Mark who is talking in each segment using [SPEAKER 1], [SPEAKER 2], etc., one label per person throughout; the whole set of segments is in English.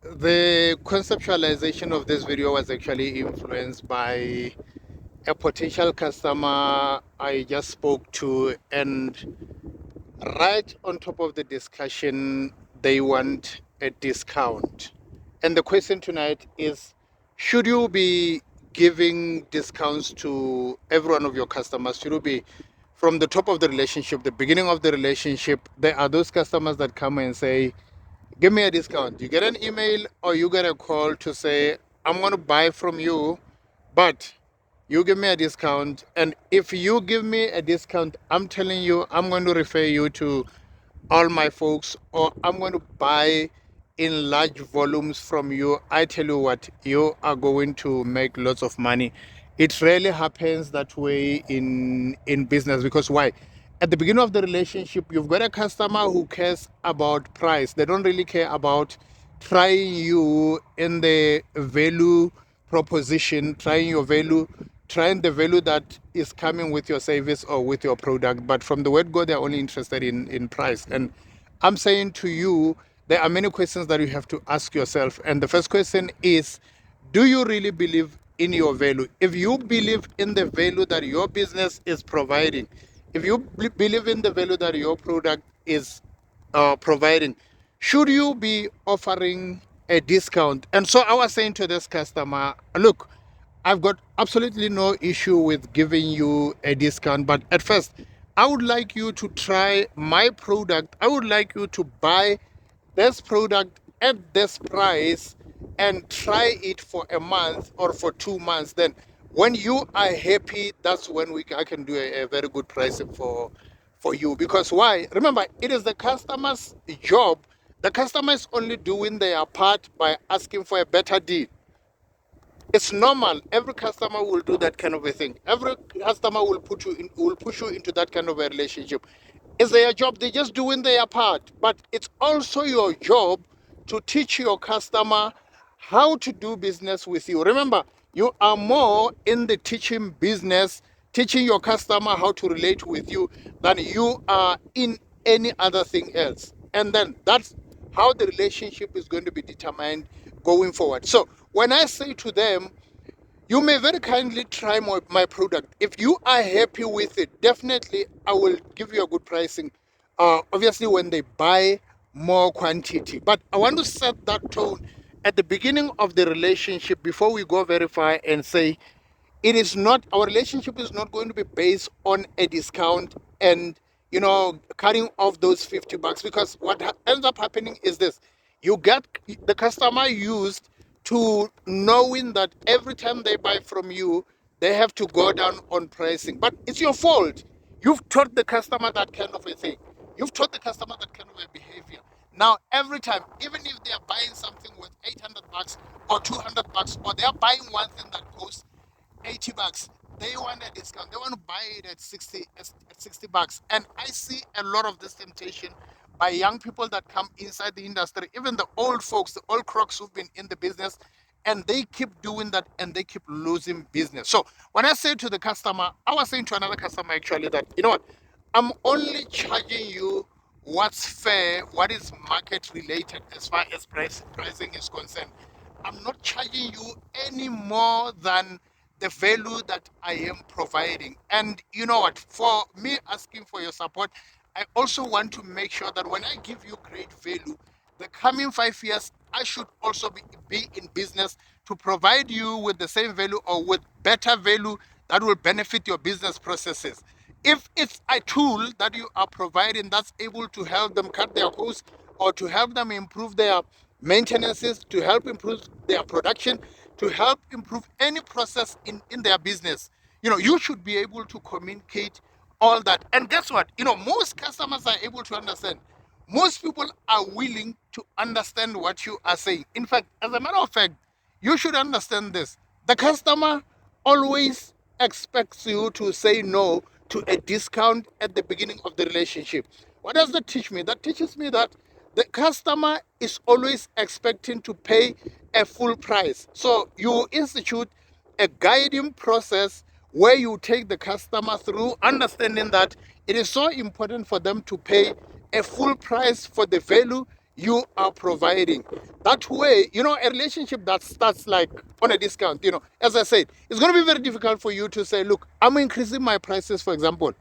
[SPEAKER 1] The conceptualization of this video was actually influenced by a potential customer I just spoke to, and right on top of the discussion, they want a discount. And the question tonight is, should you be giving discounts to every one of your customers? Should you be from the top of the relationship, the beginning of the relationship? There are those customers that come and say, give me a discount. You get an email or you get a call to say, I'm going to buy from you, but you give me a discount. And if you give me a discount, I'm telling you, I'm going to refer you to all my folks, or I'm going to buy in large volumes from you. I tell you what, you are going to make lots of money. It rarely happens that way in business, because why? At the beginning of the relationship, you've got a customer who cares about price. They don't really care about trying you in the value proposition, trying your value, trying the value that is coming with your service or with your product. But from the word go, they're only interested in price. And I'm saying to you, there are many questions that you have to ask yourself. And the first question is, do you really believe in your value? If you believe in the value that your business is providing, if you believe in the value that your product is providing, should you be offering a discount? And so I was saying to this customer, look, I've got absolutely no issue with giving you a discount, but at first, I would like you to try my product. I would like you to buy this product at this price and try it for a month or for 2 months. Then when you are happy, that's when I can do a very good pricing for you. Because why? Remember, it is the customer's job. The customer is only doing their part by asking for a better deal. It's normal. Every customer will do that kind of a thing. Every customer will push you into that kind of a relationship. It's their job. They're just doing their part. But it's also your job to teach your customer how to do business with you. Remember, you are more in the teaching business, teaching your customer how to relate with you, than you are in any other thing else. And then that's how the relationship is going to be determined going forward. So when I say to them, you may very kindly try my product. If you are happy with it, definitely I will give you a good pricing. Obviously, when they buy more quantity. But I want to set that tone at the beginning of the relationship before we go very far and say, it is not, our relationship is not going to be based on a discount and cutting off those $50, because what ends up happening is this: you get the customer used to knowing that every time they buy from you, they have to go down on pricing. But it's your fault. You've taught the customer that kind of a thing. You've taught the customer that kind of a behavior. Now every time, even if they are buying something worth $800 or $200, or they are buying one thing that costs $80, they want a discount. They want to buy it at 60 bucks. And I see a lot of this temptation by young people that come inside the industry, even the old folks, the old crocs who've been in the business, and they keep doing that and they keep losing business. So when I say to the customer, I was saying to another customer actually that, you know what, I'm only charging you what's fair, what is market related as far as pricing is concerned. I'm not charging you any more than the value that I am providing. And you know what? For me asking for your support, I also want to make sure that when I give you great value, the coming 5 years, I should also be in business to provide you with the same value or with better value that will benefit your business processes. If it's a tool that you are providing that's able to help them cut their costs or to help them improve their maintenances, to help improve their production, to help improve any process in their business, you should be able to communicate all that. And guess what? Most customers are able to understand. Most people are willing to understand what you are saying. In fact, as a matter of fact, you should understand this. The customer always expects you to say no to a discount at the beginning of the relationship. What does that teach me? That teaches me that the customer is always expecting to pay a full price. So you institute a guiding process where you take the customer through understanding that it is so important for them to pay a full price for the value you are providing. That way, a relationship that starts like on a discount, as I said, it's going to be very difficult for you to say, look, I'm increasing my prices, for example.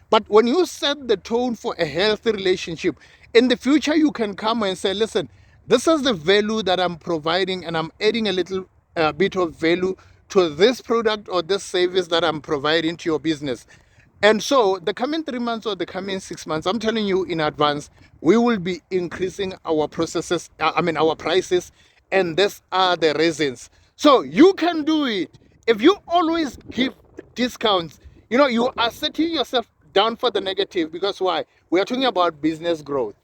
[SPEAKER 1] But when you set the tone for a healthy relationship, in the future, you can come and say, listen, this is the value that I'm providing, and I'm adding a little bit of value to this product or this service that I'm providing to your business. And so the coming 3 months or the coming 6 months, I'm telling you in advance, we will be increasing our processes, our prices, and these are the reasons. So you can do it. If you always give discounts, you are setting yourself down for the negative, because why? We are talking about business growth.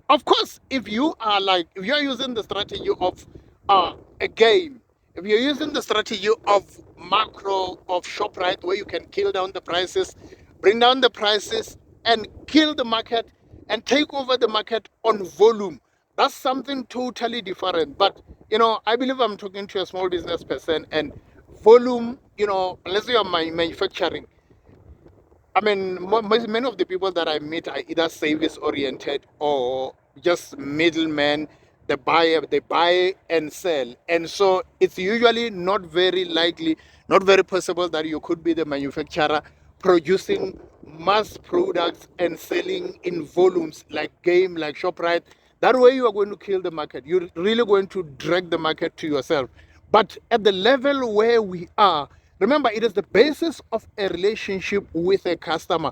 [SPEAKER 1] Of course, if you are using the strategy of a game, if you're using the strategy of macro of ShopRite, where you can kill down the prices, bring down the prices, and kill the market and take over the market on volume, that's something totally different. But I believe I'm talking to a small business person, and volume, unless you are manufacturing, many of the people that I meet are either service oriented or just middlemen. They buy and sell, and so it's usually not very likely, not very possible that you could be the manufacturer producing mass products and selling in volumes like game, like ShopRite. That way, you are going to kill the market. You're really going to drag the market to yourself. But at the level where we are, remember, it is the basis of a relationship with a customer.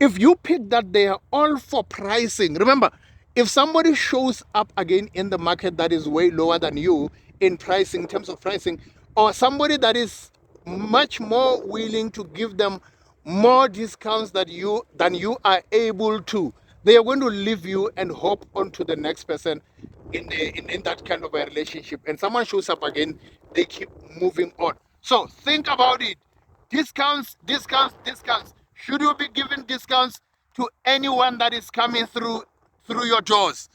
[SPEAKER 1] If you pick that they are all for pricing, remember, if somebody shows up again in the market that is way lower than you in pricing, in terms of pricing, or somebody that is much more willing to give them more discounts than you are able to, they are going to leave you and hop on to the next person in that kind of a relationship. And someone shows up again, they keep moving on. So think about it. Discounts, discounts, discounts. Should you be giving discounts to anyone that is coming through your doors?